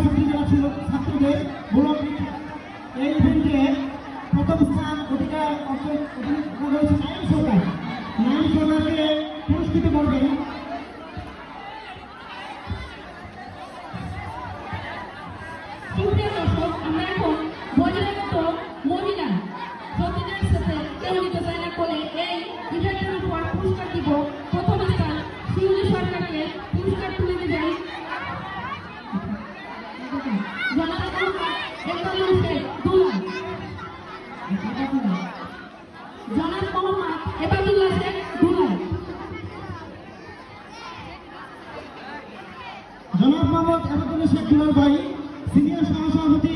65 জেলা ছাত্রদের মূলক এই ইভেন্টে প্রথম স্থান অধিকার রয়েছে নাইম সরকার। নাইম সরকারকে পুরস্কৃত করবেন আমরা এখন বহিরাগত মহিলা সতীদের সাথে কেউ নিতে চায় না করে এই ইভেন্টের উপর পুরস্কার দিব। প্রথম স্থান শিউলি সরকারকে পুরস্কার তুলে দেবেন জনাব মোহাম্মদ এবাদুল্লাহ শেখ দুলাই। জনাব মোহাম্মদ এবাদুল্লাহ শেখ দুলাই ভাই সিনিয়র সহসভাপতি